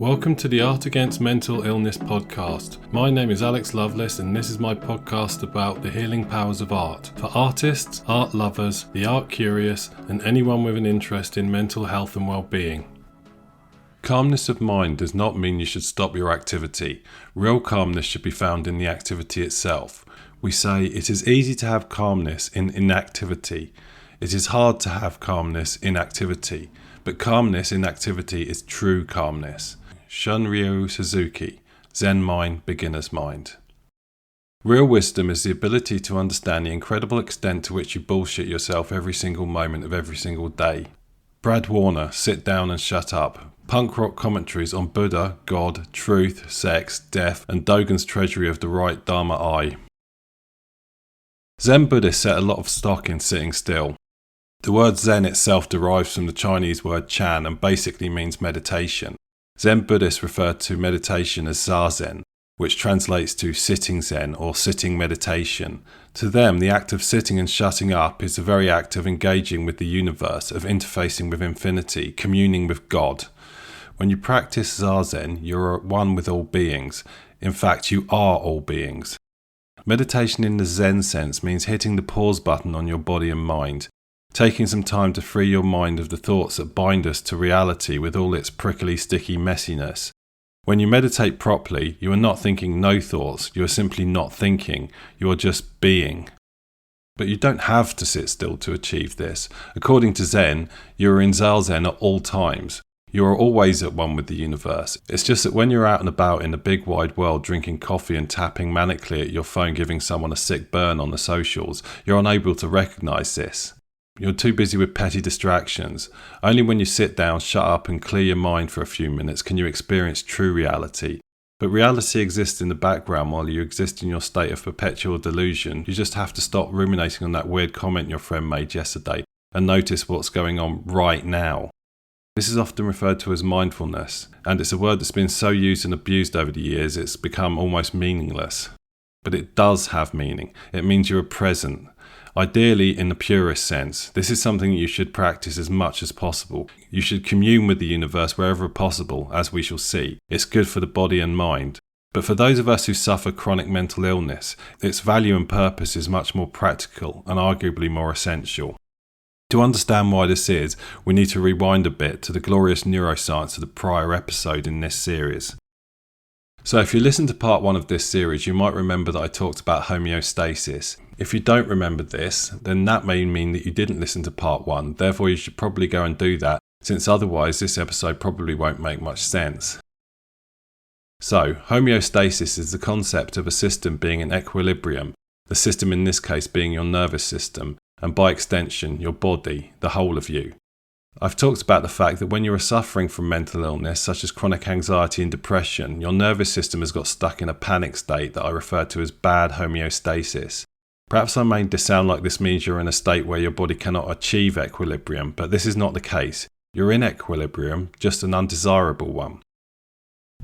Welcome to the Art Against Mental Illness podcast. My name is Alex Lovelace and this is my podcast about the healing powers of art for artists, art lovers, the art curious and anyone with an interest in mental health and well-being. Calmness of mind does not mean you should stop your activity. Real calmness should be found in the activity itself. We say it is easy to have calmness in inactivity. It is hard to have calmness in activity. But calmness in activity is true calmness. Shunryu Suzuki, Zen Mind, Beginner's Mind. Real wisdom is the ability to understand the incredible extent to which you bullshit yourself every single moment of every single day. Brad Warner, Sit Down and Shut Up. Punk rock commentaries on Buddha, God, truth, sex, death, and Dogen's treasury of the right Dharma eye. Zen Buddhists set a lot of stock in sitting still. The word Zen itself derives from the Chinese word Chan and basically means meditation. Zen Buddhists refer to meditation as Zazen, which translates to sitting Zen or sitting meditation. To them, the act of sitting and shutting up is the very act of engaging with the universe, of interfacing with infinity, communing with God. When you practice Zazen, you're at one with all beings. In fact, you are all beings. Meditation in the Zen sense means hitting the pause button on your body and mind. Taking some time to free your mind of the thoughts that bind us to reality with all its prickly, sticky messiness. When you meditate properly, you are not thinking no thoughts, you are simply not thinking, you are just being. But you don't have to sit still to achieve this. According to Zen, you are in Zazen at all times. You are always at one with the universe. It's just that when you're out and about in the big wide world drinking coffee and tapping manically at your phone giving someone a sick burn on the socials, you're unable to recognise this. You're too busy with petty distractions. Only when you sit down, shut up and clear your mind for a few minutes can you experience true reality. But reality exists in the background while you exist in your state of perpetual delusion. You just have to stop ruminating on that weird comment your friend made yesterday and notice what's going on right now. This is often referred to as mindfulness, and it's a word that's been so used and abused over the years it's become almost meaningless. But it does have meaning. It means you are present. Ideally, in the purest sense, this is something you should practice as much as possible. You should commune with the universe wherever possible, as we shall see. It's good for the body and mind. But for those of us who suffer chronic mental illness, its value and purpose is much more practical and arguably more essential. To understand why this is, we need to rewind a bit to the glorious neuroscience of the prior episode in this series. So if you listen to part 1 of this series, you might remember that I talked about homeostasis. If you don't remember this, then that may mean that you didn't listen to part 1, therefore you should probably go and do that, since otherwise this episode probably won't make much sense. So, homeostasis is the concept of a system being in equilibrium, the system in this case being your nervous system, and by extension, your body, the whole of you. I've talked about the fact that when you are suffering from mental illness, such as chronic anxiety and depression, your nervous system has got stuck in a panic state that I refer to as bad homeostasis. Perhaps I made this sound like this means you're in a state where your body cannot achieve equilibrium, but this is not the case. You're in equilibrium, just an undesirable one.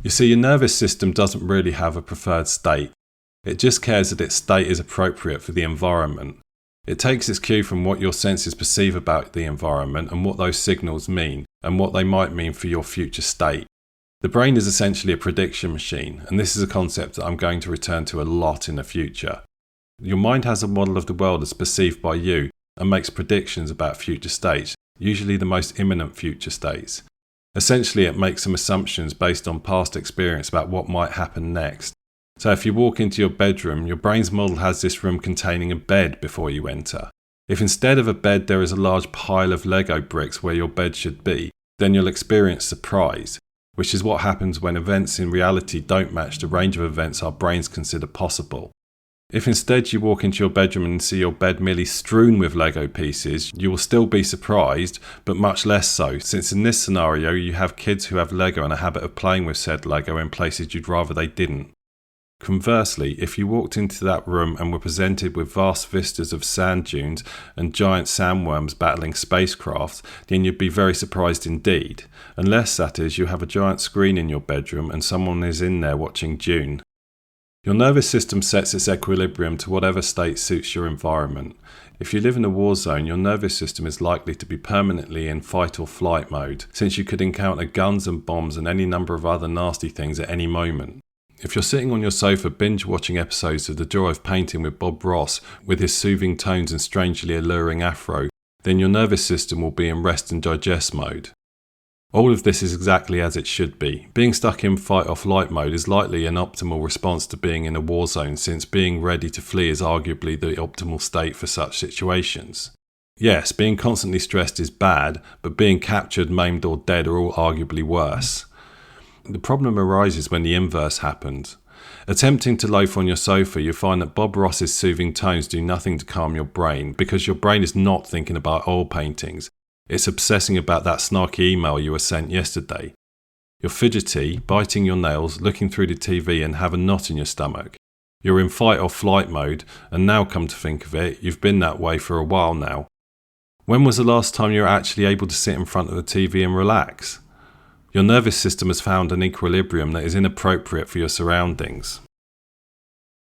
You see, your nervous system doesn't really have a preferred state. It just cares that its state is appropriate for the environment. It takes its cue from what your senses perceive about the environment and what those signals mean, and what they might mean for your future state. The brain is essentially a prediction machine, and this is a concept that I'm going to return to a lot in the future. Your mind has a model of the world as perceived by you, and makes predictions about future states, usually the most imminent future states. Essentially, it makes some assumptions based on past experience about what might happen next. So if you walk into your bedroom, your brain's model has this room containing a bed before you enter. If instead of a bed there is a large pile of Lego bricks where your bed should be, then you'll experience surprise, which is what happens when events in reality don't match the range of events our brains consider possible. If instead you walk into your bedroom and see your bed merely strewn with Lego pieces, you will still be surprised, but much less so, since in this scenario you have kids who have Lego and a habit of playing with said Lego in places you'd rather they didn't. Conversely, if you walked into that room and were presented with vast vistas of sand dunes and giant sandworms battling spacecraft, then you'd be very surprised indeed, unless, that is, you have a giant screen in your bedroom and someone is in there watching Dune. Your nervous system sets its equilibrium to whatever state suits your environment. If you live in a war zone, your nervous system is likely to be permanently in fight or flight mode, since you could encounter guns and bombs and any number of other nasty things at any moment. If you're sitting on your sofa binge-watching episodes of The Joy of Painting with Bob Ross with his soothing tones and strangely alluring afro, then your nervous system will be in rest and digest mode. All of this is exactly as it should be. Being stuck in fight or flight mode is likely an optimal response to being in a war zone, since being ready to flee is arguably the optimal state for such situations. Yes, being constantly stressed is bad, but being captured, maimed or dead are all arguably worse. The problem arises when the inverse happens. Attempting to loaf on your sofa, you find that Bob Ross's soothing tones do nothing to calm your brain, because your brain is not thinking about oil paintings. It's obsessing about that snarky email you were sent yesterday. You're fidgety, biting your nails, looking through the TV and have a knot in your stomach. You're in fight or flight mode, and now come to think of it, you've been that way for a while now. When was the last time you were actually able to sit in front of the TV and relax? Your nervous system has found an equilibrium that is inappropriate for your surroundings.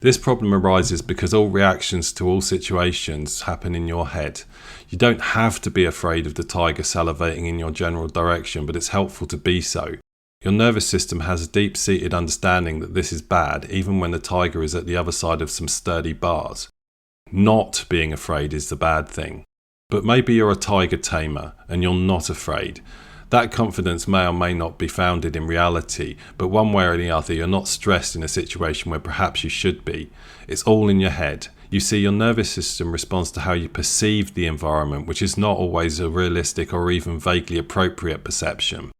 This problem arises because all reactions to all situations happen in your head. You don't have to be afraid of the tiger salivating in your general direction, but it's helpful to be so. Your nervous system has a deep-seated understanding that this is bad, even when the tiger is at the other side of some sturdy bars. Not being afraid is the bad thing. But maybe you're a tiger tamer, and you're not afraid. That confidence may or may not be founded in reality, but one way or the other you're not stressed in a situation where perhaps you should be. It's all in your head. You see, your nervous system responds to how you perceive the environment, which is not always a realistic or even vaguely appropriate perception.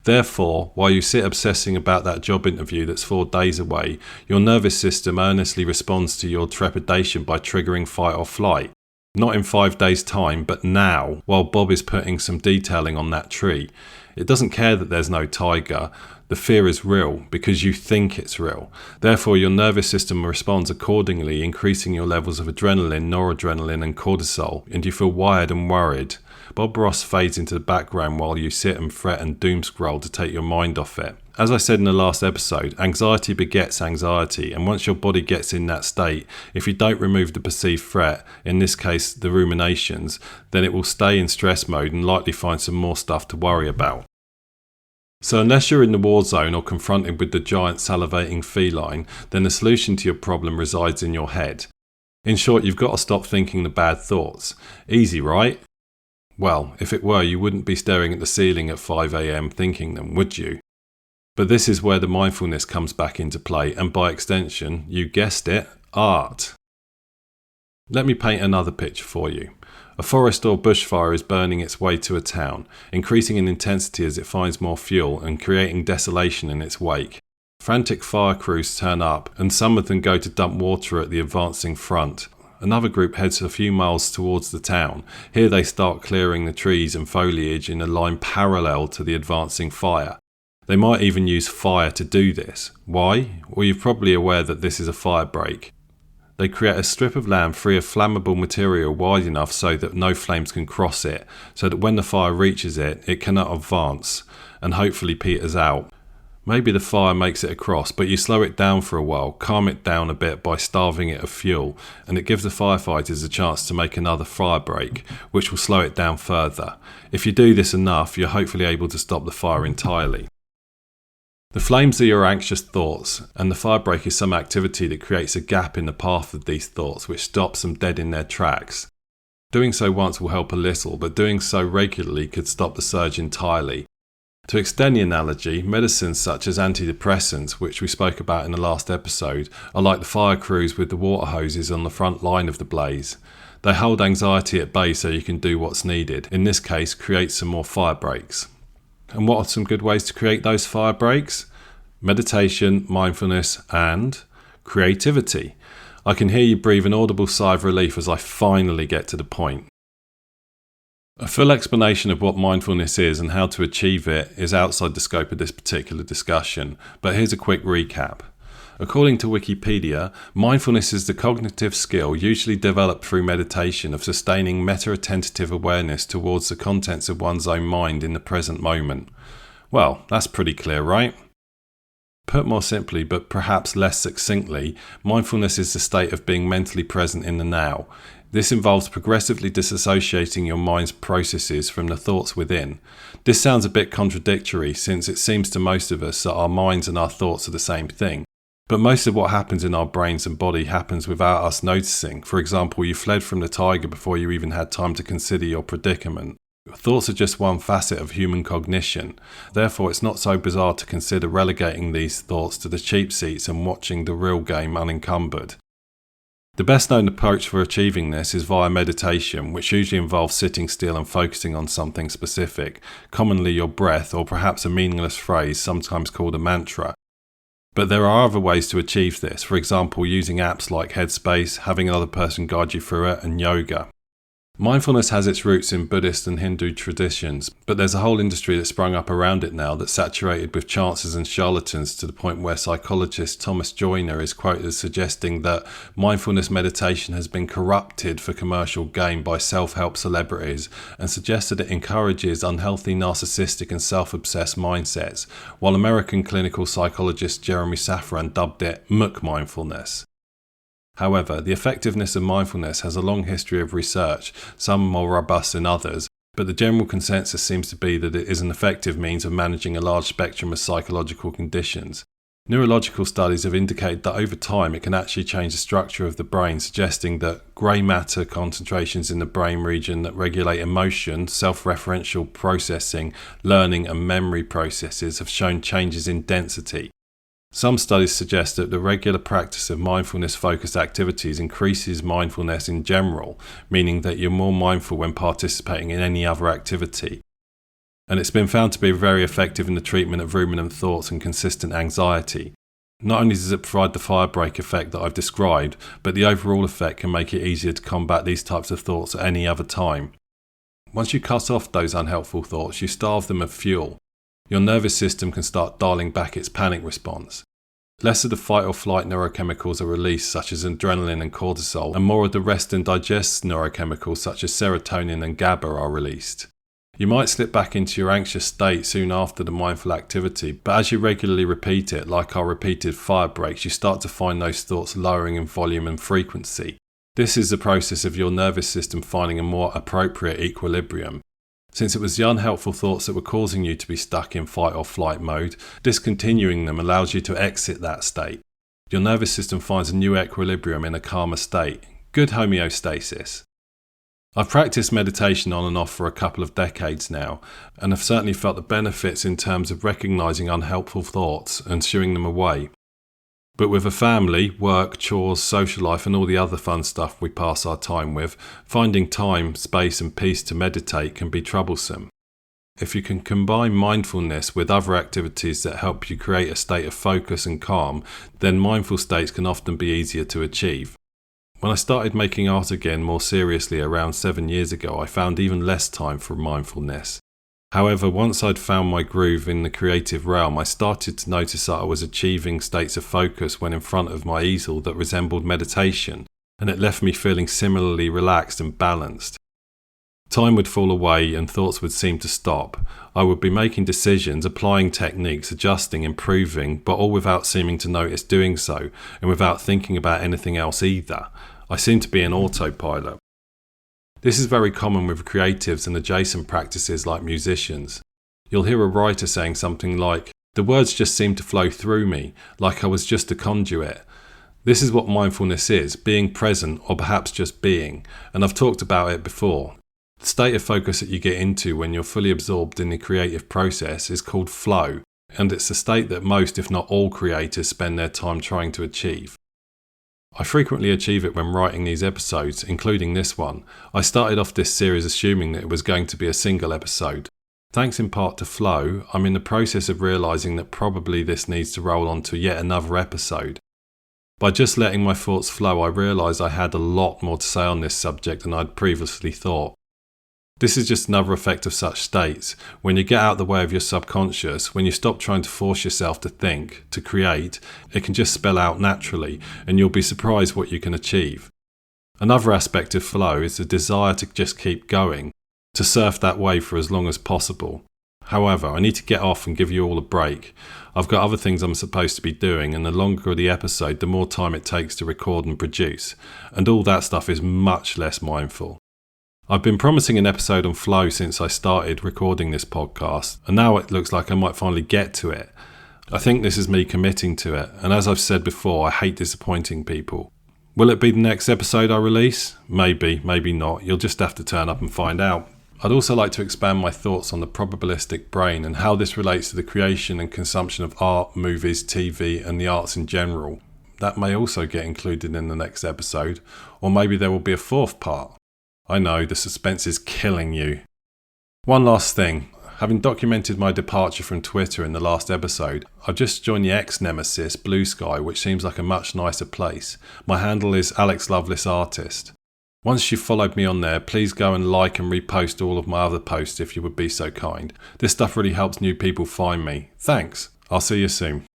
Therefore, while you sit obsessing about that job interview that's 4 days away, your nervous system earnestly responds to your trepidation by triggering fight or flight. Not in 5 days' time, but now, while Bob is putting some detailing on that tree. It doesn't care that there's no tiger. The fear is real because you think it's real. Therefore, your nervous system responds accordingly, increasing your levels of adrenaline, noradrenaline and cortisol, and you feel wired and worried. Bob Ross fades into the background while you sit and fret and doom scroll to take your mind off it. As I said in the last episode, anxiety begets anxiety, and once your body gets in that state, if you don't remove the perceived threat, in this case the ruminations, then it will stay in stress mode and likely find some more stuff to worry about. So unless you're in the war zone or confronted with the giant salivating feline, then the solution to your problem resides in your head. In short, you've got to stop thinking the bad thoughts. Easy, right? Well, if it were, you wouldn't be staring at the ceiling at 5 a.m. thinking them, would you? But this is where the mindfulness comes back into play, and by extension, you guessed it, art. Let me paint another picture for you. A forest or bushfire is burning its way to a town, increasing in intensity as it finds more fuel and creating desolation in its wake. Frantic fire crews turn up, and some of them go to dump water at the advancing front. Another group heads a few miles towards the town. Here they start clearing the trees and foliage in a line parallel to the advancing fire. They might even use fire to do this. Why? Well, you're probably aware that this is a fire break. They create a strip of land free of flammable material wide enough so that no flames can cross it, so that when the fire reaches it, it cannot advance, and hopefully peters out. Maybe the fire makes it across, but you slow it down for a while, calm it down a bit by starving it of fuel, and it gives the firefighters a chance to make another fire break, which will slow it down further. If you do this enough, you're hopefully able to stop the fire entirely. The flames are your anxious thoughts, and the firebreak is some activity that creates a gap in the path of these thoughts, which stops them dead in their tracks. Doing so once will help a little, but doing so regularly could stop the surge entirely. To extend the analogy, medicines such as antidepressants, which we spoke about in the last episode, are like the fire crews with the water hoses on the front line of the blaze. They hold anxiety at bay so you can do what's needed, in this case create some more fire breaks. And what are some good ways to create those fire breaks? Meditation, mindfulness, and creativity. I can hear you breathe an audible sigh of relief as I finally get to the point. A full explanation of what mindfulness is and how to achieve it is outside the scope of this particular discussion, but here's a quick recap. According to Wikipedia, mindfulness is the cognitive skill usually developed through meditation of sustaining meta-attentive awareness towards the contents of one's own mind in the present moment. Well, that's pretty clear, right? Put more simply, but perhaps less succinctly, mindfulness is the state of being mentally present in the now. This involves progressively disassociating your mind's processes from the thoughts within. This sounds a bit contradictory, since it seems to most of us that our minds and our thoughts are the same thing. But most of what happens in our brains and body happens without us noticing. For example, you fled from the tiger before you even had time to consider your predicament. Thoughts are just one facet of human cognition. Therefore, it's not so bizarre to consider relegating these thoughts to the cheap seats and watching the real game unencumbered. The best known approach for achieving this is via meditation, which usually involves sitting still and focusing on something specific, commonly your breath or perhaps a meaningless phrase, sometimes called a mantra. But there are other ways to achieve this, for example using apps like Headspace, having another person guide you through it, and yoga. Mindfulness has its roots in Buddhist and Hindu traditions, but there's a whole industry that's sprung up around it now that's saturated with chances and charlatans, to the point where psychologist Thomas Joyner is quoted as suggesting that mindfulness meditation has been corrupted for commercial gain by self-help celebrities, and suggests that it encourages unhealthy, narcissistic and self-obsessed mindsets, while American clinical psychologist Jeremy Safran dubbed it "muck mindfulness." However, the effectiveness of mindfulness has a long history of research, some more robust than others, but the general consensus seems to be that it is an effective means of managing a large spectrum of psychological conditions. Neurological studies have indicated that over time it can actually change the structure of the brain, suggesting that grey matter concentrations in the brain region that regulate emotion, self-referential processing, learning and memory processes have shown changes in density. Some studies suggest that the regular practice of mindfulness-focused activities increases mindfulness in general, meaning that you're more mindful when participating in any other activity. And it's been found to be very effective in the treatment of ruminant thoughts and consistent anxiety. Not only does it provide the firebreak effect that I've described, but the overall effect can make it easier to combat these types of thoughts at any other time. Once you cut off those unhelpful thoughts, you starve them of fuel. Your nervous system can start dialing back its panic response. Less of the fight or flight neurochemicals are released, such as adrenaline and cortisol, and more of the rest and digest neurochemicals such as serotonin and GABA are released. You might slip back into your anxious state soon after the mindful activity, but as you regularly repeat it, like our repeated fire breaks, you start to find those thoughts lowering in volume and frequency. This is the process of your nervous system finding a more appropriate equilibrium. Since it was the unhelpful thoughts that were causing you to be stuck in fight or flight mode, discontinuing them allows you to exit that state. Your nervous system finds a new equilibrium in a calmer state. Good homeostasis. I've practiced meditation on and off for a couple of decades now, and have certainly felt the benefits in terms of recognizing unhelpful thoughts and shooing them away. But with a family, work, chores, social life and all the other fun stuff we pass our time with, finding time, space and peace to meditate can be troublesome. If you can combine mindfulness with other activities that help you create a state of focus and calm, then mindful states can often be easier to achieve. When I started making art again more seriously around 7 years ago, I found even less time for mindfulness. However, once I'd found my groove in the creative realm, I started to notice that I was achieving states of focus when in front of my easel that resembled meditation, and it left me feeling similarly relaxed and balanced. Time would fall away and thoughts would seem to stop. I would be making decisions, applying techniques, adjusting, improving, but all without seeming to notice doing so, and without thinking about anything else either. I seemed to be in autopilot. This is very common with creatives and adjacent practices like musicians. You'll hear a writer saying something like, "The words just seem to flow through me, like I was just a conduit." This is what mindfulness is, being present or perhaps just being, and I've talked about it before. The state of focus that you get into when you're fully absorbed in the creative process is called flow, and it's the state that most, if not all, creators spend their time trying to achieve. I frequently achieve it when writing these episodes, including this one. I started off this series assuming that it was going to be a single episode. Thanks in part to flow, I'm in the process of realising that probably this needs to roll on to yet another episode. By just letting my thoughts flow, I realised I had a lot more to say on this subject than I'd previously thought. This is just another effect of such states. When you get out of the way of your subconscious, when you stop trying to force yourself to think, to create, it can just spill out naturally, and you'll be surprised what you can achieve. Another aspect of flow is the desire to just keep going, to surf that wave for as long as possible. However, I need to get off and give you all a break. I've got other things I'm supposed to be doing, and the longer the episode, the more time it takes to record and produce, and all that stuff is much less mindful. I've been promising an episode on flow since I started recording this podcast, and now it looks like I might finally get to it. I think this is me committing to it, and as I've said before, I hate disappointing people. Will it be the next episode I release? Maybe, maybe not. You'll just have to turn up and find out. I'd also like to expand my thoughts on the probabilistic brain and how this relates to the creation and consumption of art, movies, TV, and the arts in general. That may also get included in the next episode, or maybe there will be a fourth part. I know, the suspense is killing you. One last thing. Having documented my departure from Twitter in the last episode, I've just joined the ex-nemesis, Blue Sky, which seems like a much nicer place. My handle is Alex Loveless Artist. Once you've followed me on there, please go and like and repost all of my other posts if you would be so kind. This stuff really helps new people find me. Thanks. I'll see you soon.